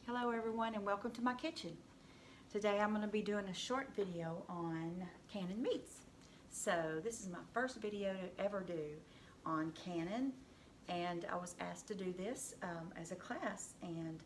Hello everyone and welcome to my kitchen. Today I'm going to be doing a short video on canning meats. So this is my first video to ever do on canning, and I was asked to do this as a class, and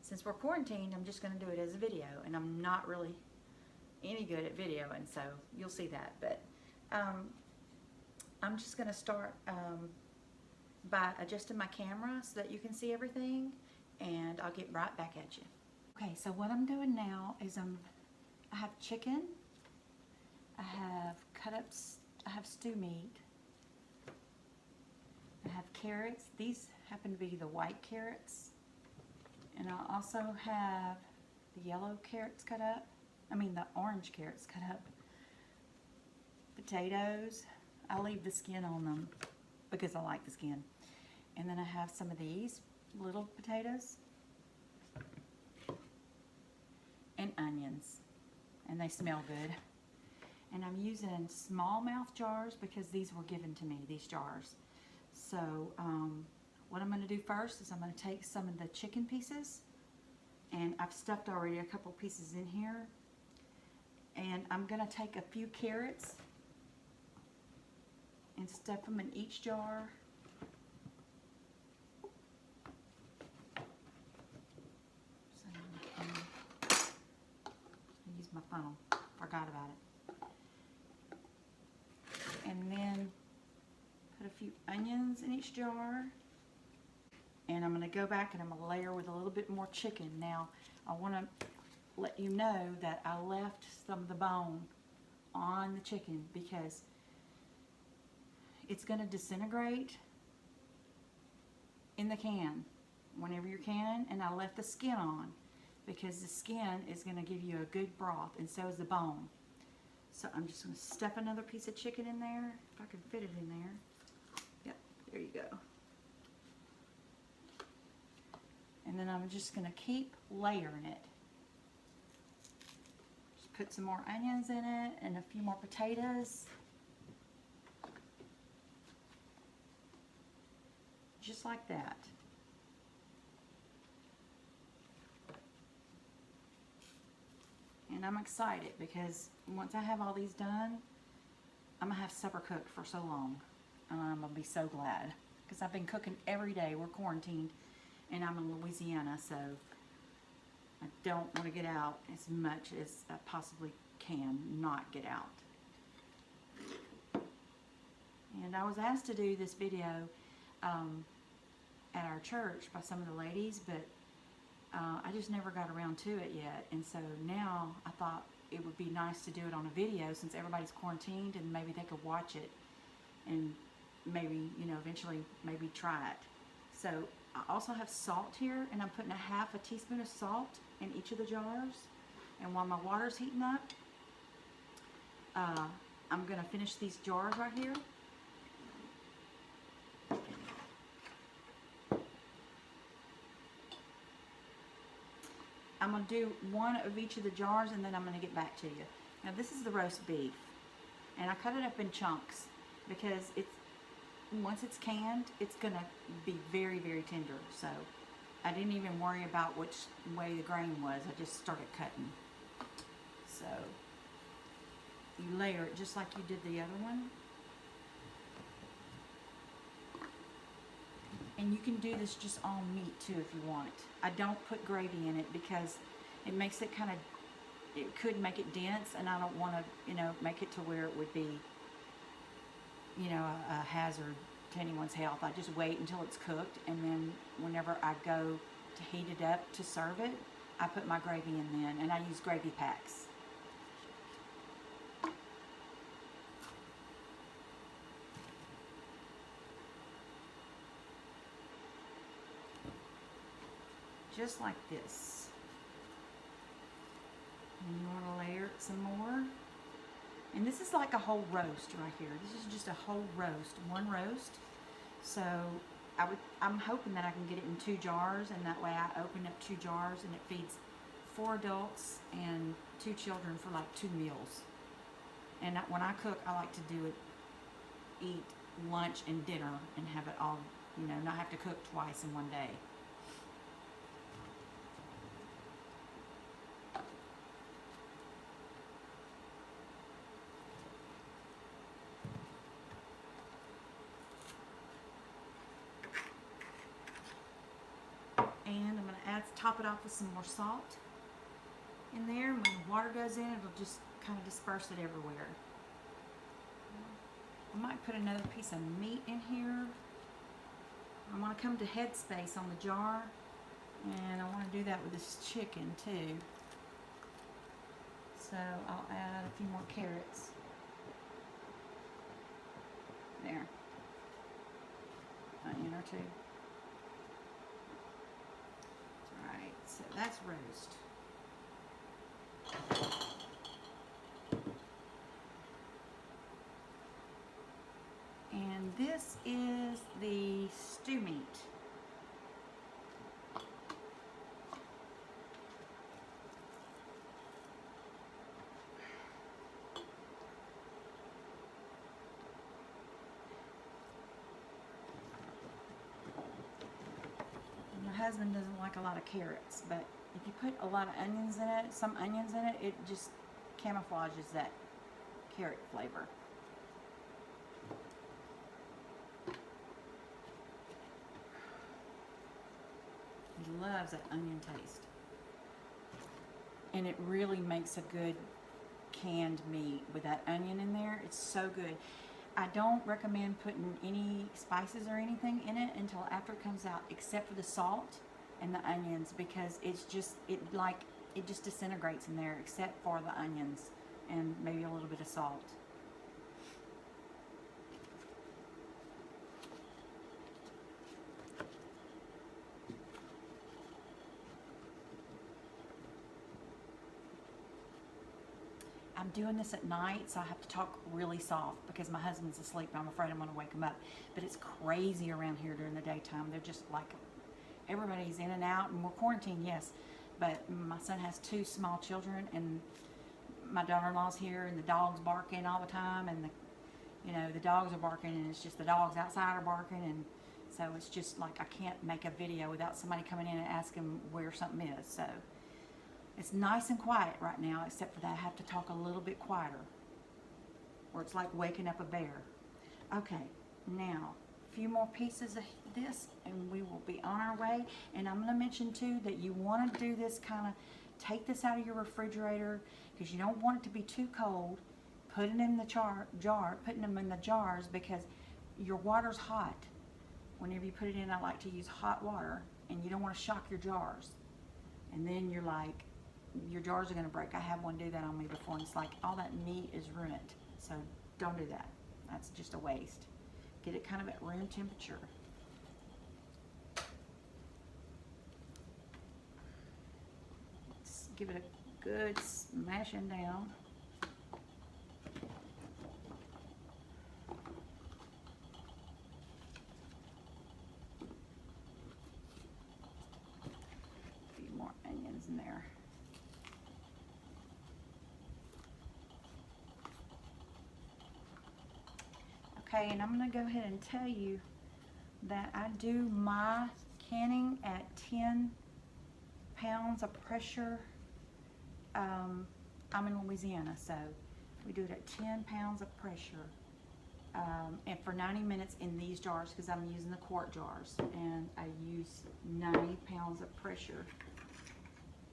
since we're quarantined I'm just going to do it as a video, and I'm not really any good at video, and so you'll see that, but I'm just going to start by adjusting my camera so that you can see everything, and I'll get right back at you. Okay, so what I'm doing now is I have chicken, I have I have stew meat, I have carrots. These happen to be the white carrots, and I also have the yellow carrots cut up, the orange carrots cut up, potatoes. I leave the skin on them because I like the skin. And then I have some of these little potatoes and onions, and they smell good. And I'm using smallmouth jars because these were given to me, these jars. So what I'm going to do first is I'm going to take some of the chicken pieces, and I've stuffed already a couple pieces in here, and I'm going to take a few carrots and stuff them in each jar. Use my funnel, forgot about it. And then put a few onions in each jar. And I'm going to go back and I'm going to layer with a little bit more chicken. Now, I want to let you know that I left some of the bone on the chicken because it's going to disintegrate in the can whenever you're canning, and I left the skin on because the skin is going to give you a good broth, and so is the bone. So I'm just going to stuff another piece of chicken in there, if I can fit it in there. Yep, there you go. And then I'm just going to keep layering it. Just put some more onions in it and a few more potatoes. Just like that. And I'm excited because once I have all these done, I'm going to have supper cooked for so long. And I'm going to be so glad because I've been cooking every day. We're quarantined and I'm in Louisiana, so I don't want to get out as much as I possibly can not get out. And I was asked to do this video at our church by some of the ladies, but I just never got around to it yet, and so now I thought it would be nice to do it on a video since everybody's quarantined, and maybe they could watch it and maybe, eventually maybe try it. So I also have salt here, and I'm putting a half a teaspoon of salt in each of the jars, and while my water's heating up, I'm going to finish these jars right here. I'm going to do one of each of the jars, and then I'm going to get back to you. Now this is the roast beef, and I cut it up in chunks because once it's canned, it's going to be very, very tender. So I didn't even worry about which way the grain was. I just started cutting. So you layer it just like you did the other one. And you can do this just on meat too if you want. I don't put gravy in it because it makes it it could make it dense, and I don't want to, make it to where it would be, a hazard to anyone's health. I just wait until it's cooked, and then whenever I go to heat it up to serve it, I put my gravy in then, and I use gravy packs. Just like this. And you want to layer it some more. And this is like a whole roast right here. This is just a whole roast, one roast. So I'm hoping that I can get it in 2 jars, and that way I open up 2 jars and it feeds 4 adults and 2 children for like 2 meals. And when I cook, I like to eat lunch and dinner and have it all, not have to cook twice in one day. let's top it off with some more salt in there. When the water goes in, it'll just kind of disperse it everywhere. I might put another piece of meat in here. I want to come to headspace on the jar, and I want to do that with this chicken too. So I'll add a few more carrots. There. Onion or two. Alright, so that's roast. And this is the stew meat. My husband doesn't like a lot of carrots, but if you put a lot of onions in it, some onions in it, it just camouflages that carrot flavor. He loves that onion taste. And it really makes a good canned meat with that onion in there. It's so good. I don't recommend putting any spices or anything in it until after it comes out, except for the salt and the onions, because it's just, it just disintegrates in there, except for the onions and maybe a little bit of salt. I'm doing this at night, so I have to talk really soft because my husband's asleep and I'm afraid I'm going to wake him up. But it's crazy around here during the daytime. They're just like, everybody's in and out, and we're quarantined, yes. But my son has 2 small children, and my daughter-in-law's here, and the dog's barking all the time, and the dogs are barking, and it's just the dogs outside are barking, and so it's just like I can't make a video without somebody coming in and asking where something is. So it's nice and quiet right now, except for that I have to talk a little bit quieter, or it's like waking up a bear. Okay, now a few more pieces of this and we will be on our way. And I'm going to mention too that you want to do this kind of, take this out of your refrigerator because you don't want it to be too cold. Put it in the putting them in the jars, because your water's hot. Whenever you put it in, I like to use hot water, and you don't want to shock your jars. And then you're like, your jars are going to break. I had one do that on me before, and it's like all that meat is ruined. So don't do that. That's just a waste. Get it kind of at room temperature. Just give it a good smashing down. A few more onions in there. Okay, and I'm going to go ahead and tell you that I do my canning at 10 pounds of pressure. I'm in Louisiana, so we do it at 10 pounds of pressure, and for 90 minutes in these jars, because I'm using the quart jars, and I use 90 pounds of pressure,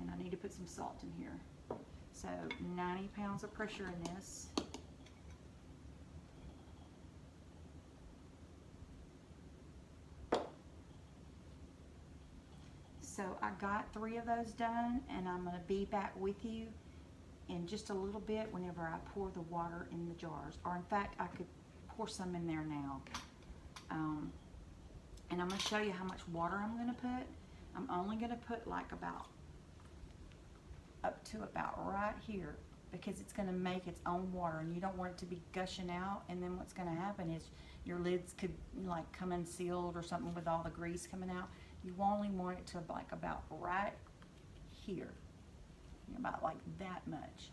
and I need to put some salt in here. So 90 pounds of pressure in this. So I got 3 of those done, and I'm going to be back with you in just a little bit whenever I pour the water in the jars. Or in fact, I could pour some in there now. And I'm going to show you how much water I'm going to put. I'm only going to put like up to about right here, because it's going to make its own water, and you don't want it to be gushing out. And then what's going to happen is your lids could like come unsealed or something with all the grease coming out. You only want it to like about right here, about like that much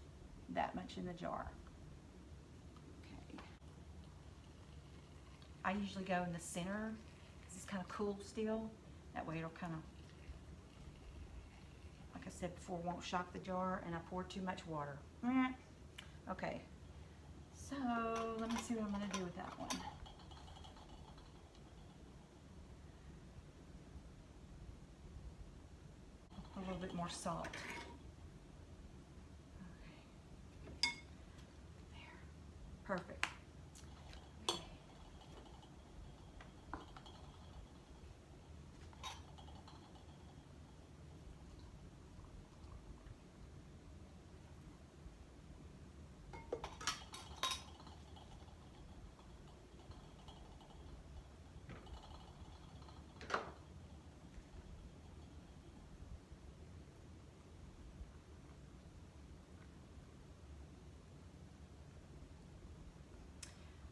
in the jar. Okay. I usually go in the center because it's kind of cool still. That way it'll kind of, like I said before, won't shock the jar, and I poured too much water. Okay, so let me see what I'm going to do with that one. bit more salt. Okay. There. Perfect. Okay.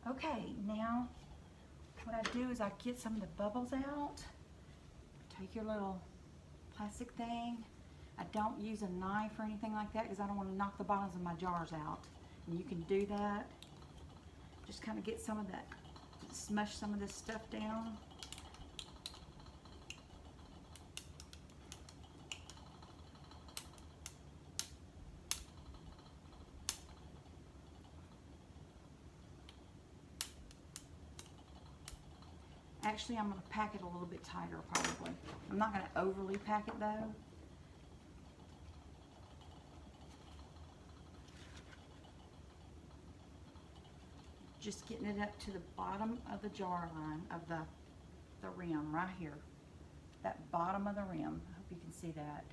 Okay, now what I do is I get some of the bubbles out. Take your little plastic thing. I don't use a knife or anything like that because I don't want to knock the bottoms of my jars out. And you can do that. Just kind of get some of that, smush some of this stuff down. Actually, I'm going to pack it a little bit tighter probably. I'm not going to overly pack it though. Just getting it up to the bottom of the jar line of the rim right here. That bottom of the rim. I hope you can see that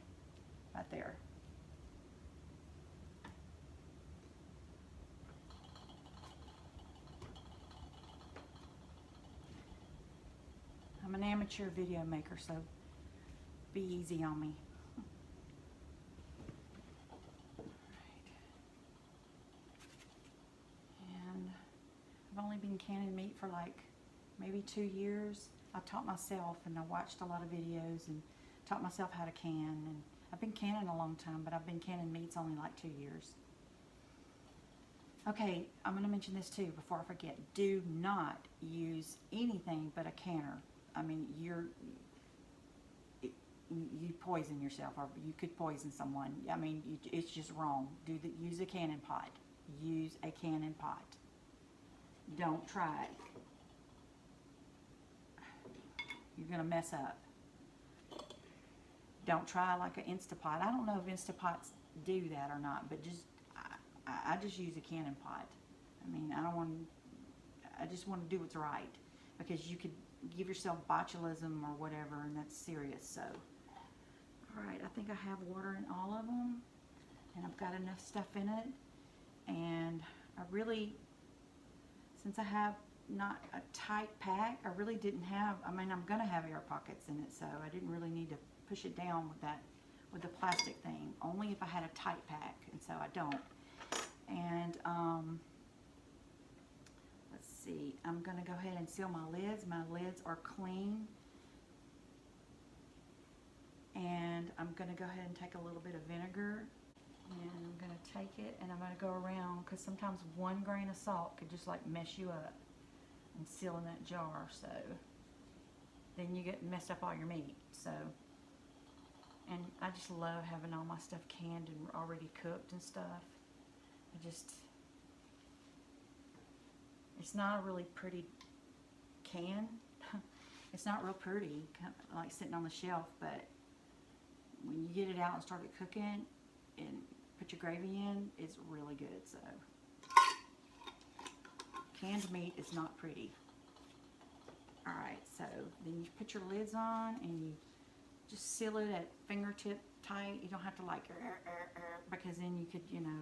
right there. I'm an amateur video maker, so be easy on me. And I've only been canning meat for like maybe 2 years. I taught myself and I watched a lot of videos and taught myself how to can. And I've been canning a long time, but I've been canning meats only like 2 years. Okay, I'm going to mention this too before I forget. Do not use anything but a canner. I mean, you poison yourself, or you could poison someone. I mean, it's just wrong. Use a canning pot. Use a canning pot. Don't try it. You're gonna mess up. Don't try like an Instapot. I don't know if Instapots do that or not, but I just use a canning pot. I mean, I just want to do what's right, because you could give yourself botulism or whatever, and that's serious. So, all right, I think I have water in all of them, and I've got enough stuff in it. And I really, since I have not a tight pack, I really didn't have, I mean, I'm gonna have air pockets in it, so I didn't really need to push it down with the plastic thing, only if I had a tight pack, and so I don't. And let's see, I'm gonna go ahead and seal my lids. My lids are clean. And I'm gonna go ahead and take a little bit of vinegar, and I'm gonna take it and I'm gonna go around, because sometimes 1 grain of salt could just like mess you up and seal in that jar. So then you get messed up all your meat. So, and I just love having all my stuff canned and already cooked and stuff. It's not a really pretty can. It's not real pretty, kind of like sitting on the shelf, but when you get it out and start it cooking and put your gravy in, it's really good. So canned meat is not pretty. All right, so then you put your lids on and you just seal it at fingertip tight. You don't have to like, because then you could, you know,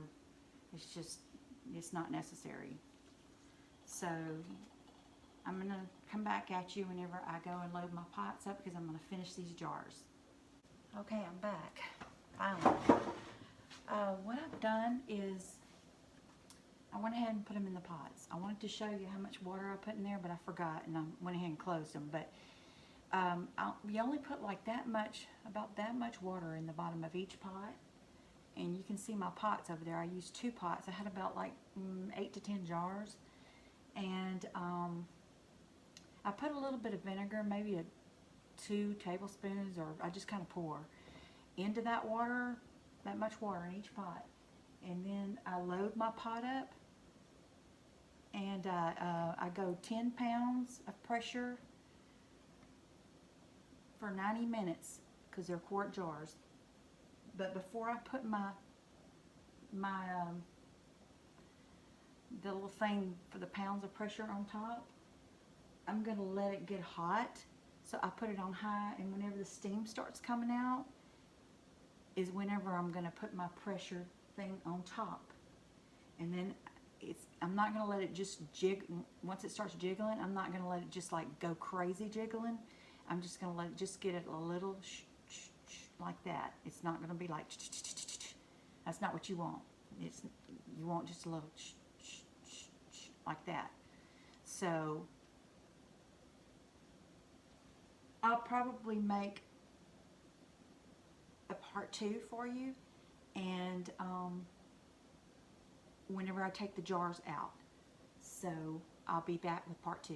it's not necessary. So I'm going to come back at you whenever I go and load my pots up, because I'm going to finish these jars. Okay, I'm back. Finally. What I've done is I went ahead and put them in the pots. I wanted to show you how much water I put in there, but I forgot, and I went ahead and closed them. But you only put like that much, about that much water in the bottom of each pot. And you can see my pots over there. I used 2 pots. I had about like 8 to 10 jars. And I put a little bit of vinegar, maybe 2 tablespoons, or I just kind of pour into that water, that much water in each pot. And then I load my pot up, and I go 10 pounds of pressure for 90 minutes, because they're quart jars. But before I put my the little thing for the pounds of pressure on top, I'm going to let it get hot. So I put it on high, and whenever the steam starts coming out is whenever I'm going to put my pressure thing on top. And then I'm not going to let it just jiggle. Once it starts jiggling, I'm not going to let it just like go crazy jiggling. I'm just going to let it just get it a little like that. It's not going to be like that's not what you want. You want just a little like that. So I'll probably make a part 2 for you, and whenever I take the jars out. So I'll be back with part 2.